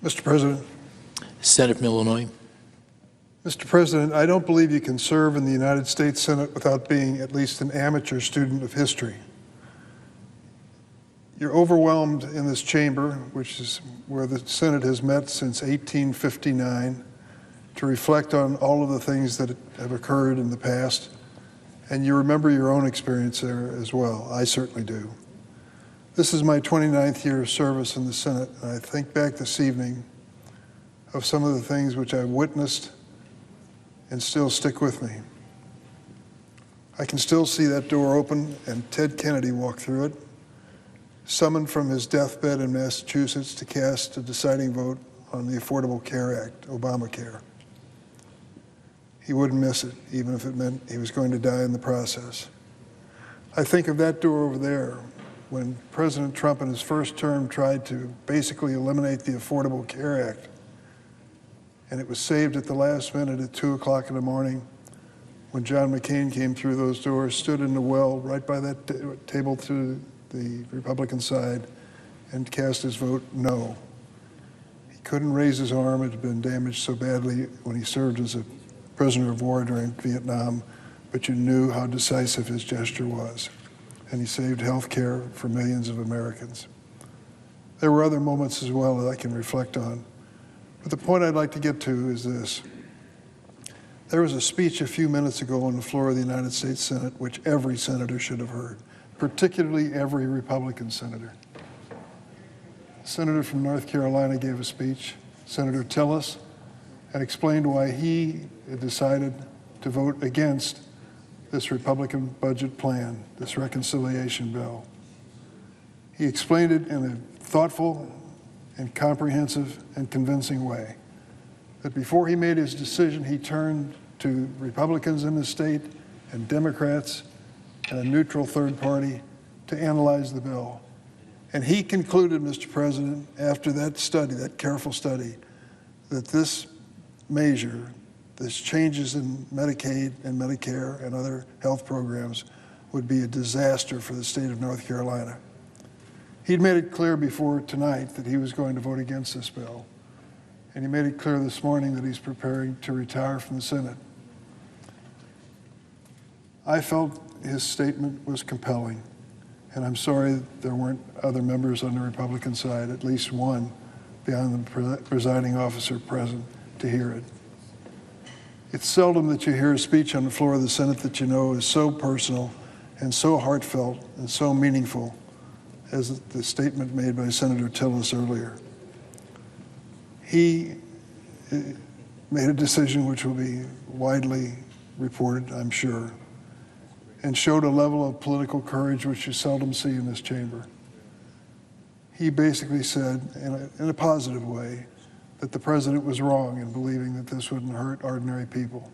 Mr. President. Senator from Illinois. Mr. President, I don't believe you can serve in the United States Senate without being at least an amateur student of history. You're overwhelmed in this chamber, which is where the Senate has met since 1859, to reflect on all of the things that have occurred in the past, and you remember your own experience there as well. I certainly do. This is my 29th year of service in the Senate, and I think back this evening of some of the things which I've witnessed and still stick with me. I can still see that door open and Ted Kennedy walk through it, summoned from his deathbed in Massachusetts to cast a deciding vote on the Affordable Care Act, Obamacare. He wouldn't miss it, even if it meant he was going to die in the process. I think of that door over there when President Trump in his first term tried to basically eliminate the Affordable Care Act, and it was saved at the last minute at 2 o'clock in the morning when John McCain came through those doors, stood in the well right by that table to the Republican side, and cast his vote no. He couldn't raise his arm. It had been damaged so badly when he served as a prisoner of war during Vietnam, but you knew how decisive his gesture was. And he saved health care for millions of Americans. There were other moments as well that I can reflect on. But the point I'd like to get to is this. There was a speech a few minutes ago on the floor of the United States Senate which every senator should have heard, particularly every Republican senator. A senator from North Carolina gave a speech, Senator Tillis, and explained why he had decided to vote against this Republican budget plan, this reconciliation bill. He explained it in a thoughtful and comprehensive and convincing way. That before he made his decision, he turned to Republicans in the state and Democrats and a neutral third party to analyze the bill. And he concluded, Mr. President, after that study, that careful study, that this measure, this changes in Medicaid and Medicare and other health programs, would be a disaster for the state of North Carolina. He'd made it clear before tonight that he was going to vote against this bill. And he made it clear this morning that he's preparing to retire from the Senate. I felt his statement was compelling. And I'm sorry there weren't other members on the Republican side, at least one, beyond the presiding officer present, to hear it. It's seldom that you hear a speech on the floor of the Senate that you know is so personal and so heartfelt and so meaningful as the statement made by Senator Tillis earlier. He made a decision which will be widely reported, I'm sure, and showed a level of political courage which you seldom see in this chamber. He basically said, in a positive way, that the president was wrong in believing that this wouldn't hurt ordinary people.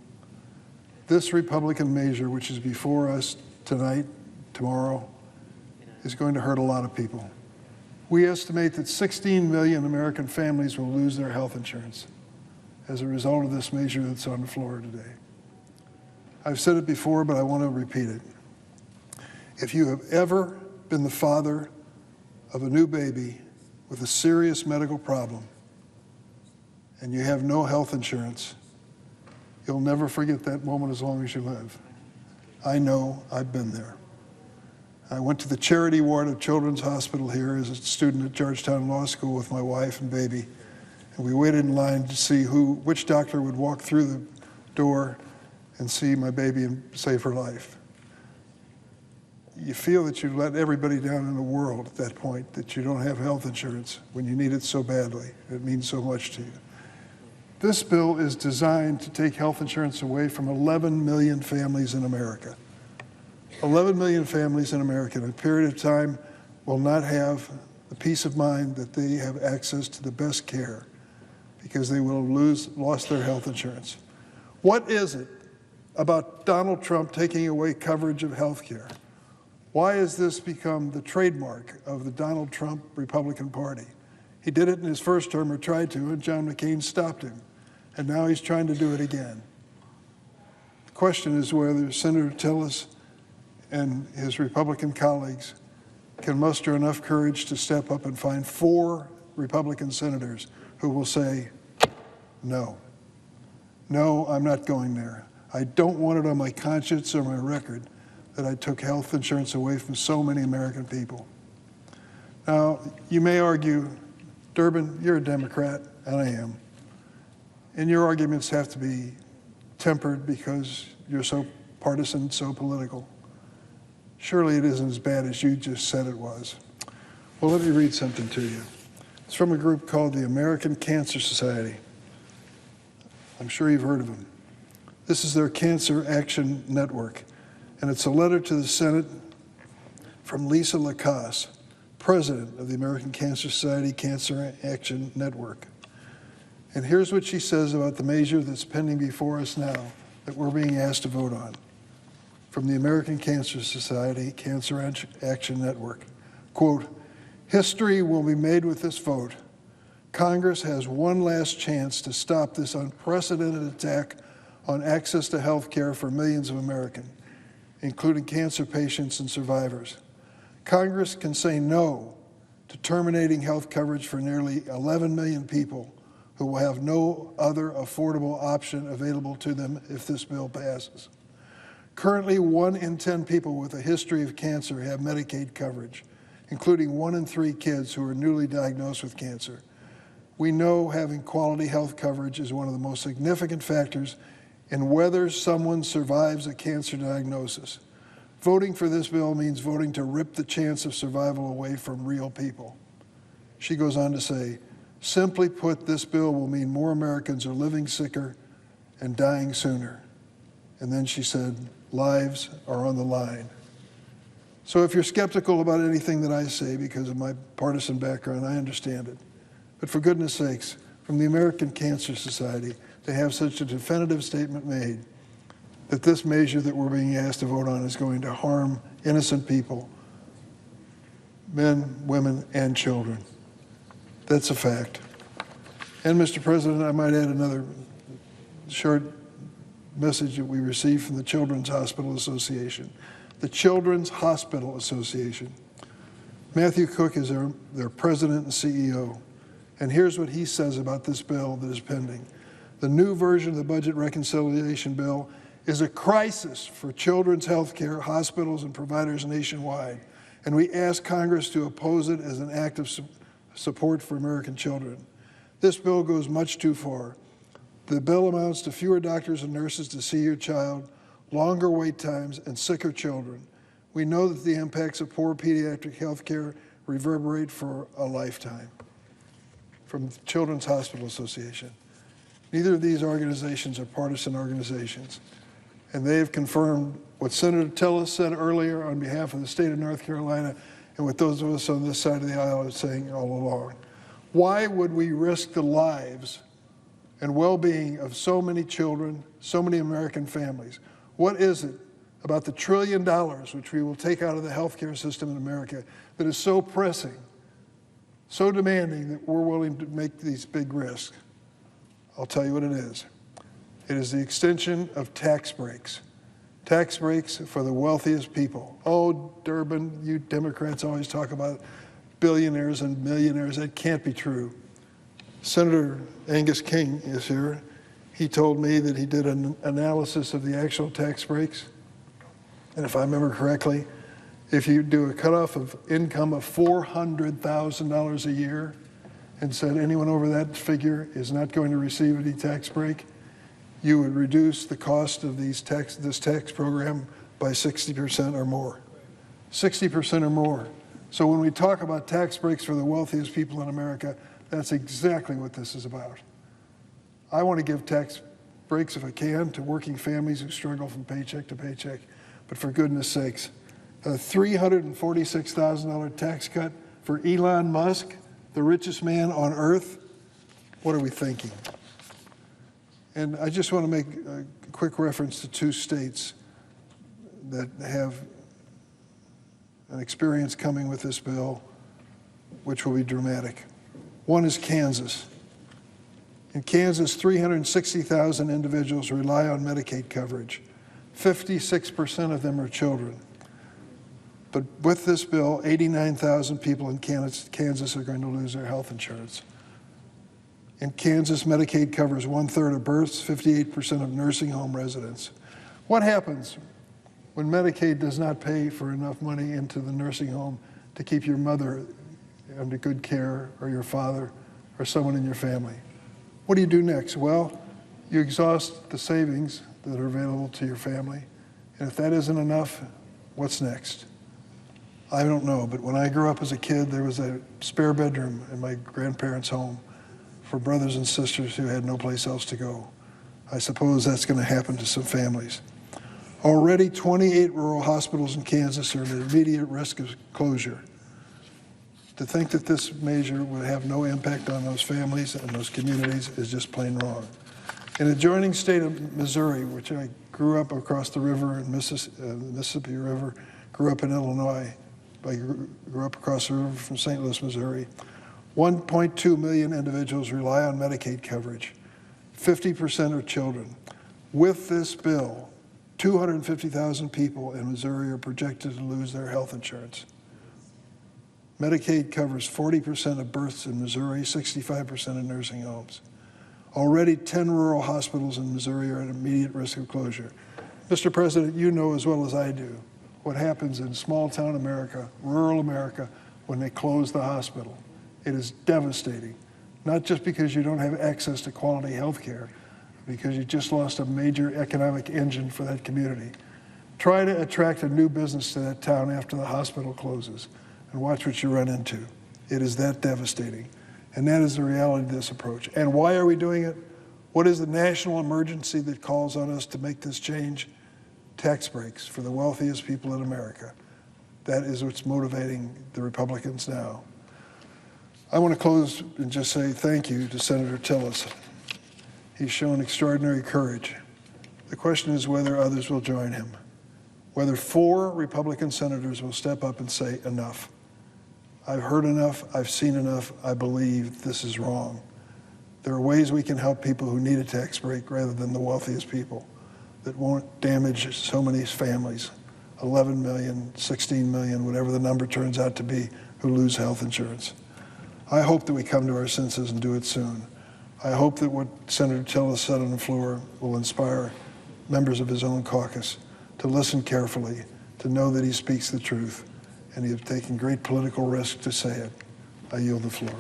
This Republican measure, which is before us tonight, tomorrow, is going to hurt a lot of people. We estimate that 16 million American families will lose their health insurance as a result of this measure that's on the floor today. I've said it before, but I want to repeat it. If you have ever been the father of a new baby with a serious medical problem and you have no health insurance, you'll never forget that moment as long as you live. I know, I've been there. I went to the charity ward of Children's Hospital here as a student at Georgetown Law School with my wife and baby, and we waited in line to see which doctor would walk through the door and see my baby and save her life. You feel that you let everybody down in the world at that point, that you don't have health insurance when you need it so badly. It means so much to you. This bill is designed to take health insurance away from 11 million families in America. 11 million families in America in a period of time will not have the peace of mind that they have access to the best care because they will have lost their health insurance. What is it about Donald Trump taking away coverage of health care? Why has this become the trademark of the Donald Trump Republican Party? He did it in his first term, or tried to, and John McCain stopped him. And now he's trying to do it again. The question is whether Senator Tillis and his Republican colleagues can muster enough courage to step up and find 4 Republican senators who will say, no. No, I'm not going there. I don't want it on my conscience or my record that I took health insurance away from so many American people. Now, you may argue, Durbin, you're a Democrat, and I am. And your arguments have to be tempered because you're so partisan, so political. Surely it isn't as bad as you just said it was. Well, let me read something to you. It's from a group called the American Cancer Society. I'm sure you've heard of them. This is their Cancer Action Network, and it's a letter to the Senate from Lisa Lacasse, president of the American Cancer Society Cancer Action Network. And here's what she says about the measure that's pending before us now that we're being asked to vote on. From the American Cancer Society Cancer Action Network. Quote, history will be made with this vote. Congress has one last chance to stop this unprecedented attack on access to health care for millions of Americans, including cancer patients and survivors. Congress can say no to terminating health coverage for nearly 11 million people who will have no other affordable option available to them if this bill passes. Currently, 1 in 10 people with a history of cancer have Medicaid coverage, including 1 in 3 kids who are newly diagnosed with cancer. We know having quality health coverage is one of the most significant factors in whether someone survives a cancer diagnosis. Voting for this bill means voting to rip the chance of survival away from real people. She goes on to say, simply put, this bill will mean more Americans are living sicker and dying sooner. And then she said, lives are on the line. So if you're skeptical about anything that I say because of my partisan background, I understand it. But for goodness sakes, from the American Cancer Society, to have such a definitive statement made that this measure that we're being asked to vote on is going to harm innocent people, men, women, and children. That's a fact. And Mr. President, I might add another short message that we received from the Children's Hospital Association. The Children's Hospital Association. Matthew Cook is their president and CEO. And here's what he says about this bill that is pending. The new version of the budget reconciliation bill is a crisis for children's health care, hospitals, and providers nationwide. And we ask Congress to oppose it as an act of support for American children. This bill goes much too far. The bill amounts to fewer doctors and nurses to see your child, longer wait times, and sicker children. We know that the impacts of poor pediatric health care reverberate for a lifetime. From the Children's Hospital Association. Neither of these organizations are partisan organizations, and they have confirmed what Senator Tillis said earlier on behalf of the state of North Carolina and what those of us on this side of the aisle are saying all along. Why would we risk the lives and well-being of so many children, so many American families? What is it about the $1 trillion which we will take out of the healthcare system in America that is so pressing, so demanding that we're willing to make these big risks? I'll tell you what it is. It is the extension of tax breaks. Tax breaks for the wealthiest people. Oh, Durbin, you Democrats always talk about billionaires and millionaires. That can't be true. Senator Angus King is here. He told me that he did an analysis of the actual tax breaks. And if I remember correctly, if you do a cutoff of income of $400,000 a year and said anyone over that figure is not going to receive any tax break, you would reduce the cost of this tax program by 60% or more. 60% or more. So when we talk about tax breaks for the wealthiest people in America, that's exactly what this is about. I want to give tax breaks, if I can, to working families who struggle from paycheck to paycheck. But for goodness sakes, a $346,000 tax cut for Elon Musk, the richest man on earth? What are we thinking? And I just want to make a quick reference to 2 states that have an experience coming with this bill, which will be dramatic. One is Kansas. In Kansas, 360,000 individuals rely on Medicaid coverage. 56% of them are children. But with this bill, 89,000 people in Kansas are going to lose their health insurance. In Kansas, Medicaid covers 1/3 of births, 58% of nursing home residents. What happens when Medicaid does not pay for enough money into the nursing home to keep your mother under good care, or your father, or someone in your family? What do you do next? Well, you exhaust the savings that are available to your family. And if that isn't enough, what's next? I don't know, but when I grew up as a kid, there was a spare bedroom in my grandparents' home for brothers and sisters who had no place else to go. I suppose that's going to happen to some families. Already, 28 rural hospitals in Kansas are at immediate risk of closure. To think that this measure would have no impact on those families and those communities is just plain wrong. In the adjoining state of Missouri, which I grew up across the river in Mississippi River, grew up in Illinois, I grew up across the river from St. Louis, Missouri, 1.2 million individuals rely on Medicaid coverage. 50% are children. With this bill, 250,000 people in Missouri are projected to lose their health insurance. Medicaid covers 40% of births in Missouri, 65% of nursing homes. Already 10 rural hospitals in Missouri are at immediate risk of closure. Mr. President, you know as well as I do what happens in small town America, rural America, when they close the hospital. It is devastating, not just because you don't have access to quality health care, because you just lost a major economic engine for that community. Try to attract a new business to that town after the hospital closes, and watch what you run into. It is that devastating. And that is the reality of this approach. And why are we doing it? What is the national emergency that calls on us to make this change? Tax breaks for the wealthiest people in America. That is what's motivating the Republicans now. I want to close and just say thank you to Senator Tillis. He's shown extraordinary courage. The question is whether others will join him, whether 4 Republican senators will step up and say enough. I've heard enough, I've seen enough, I believe this is wrong. There are ways we can help people who need a tax break rather than the wealthiest people that won't damage so many families, 11 million, 16 million, whatever the number turns out to be, who lose health insurance. I hope that we come to our senses and do it soon. I hope that what Senator Tillis said on the floor will inspire members of his own caucus to listen carefully, to know that he speaks the truth, and he has taken great political risk to say it. I yield the floor.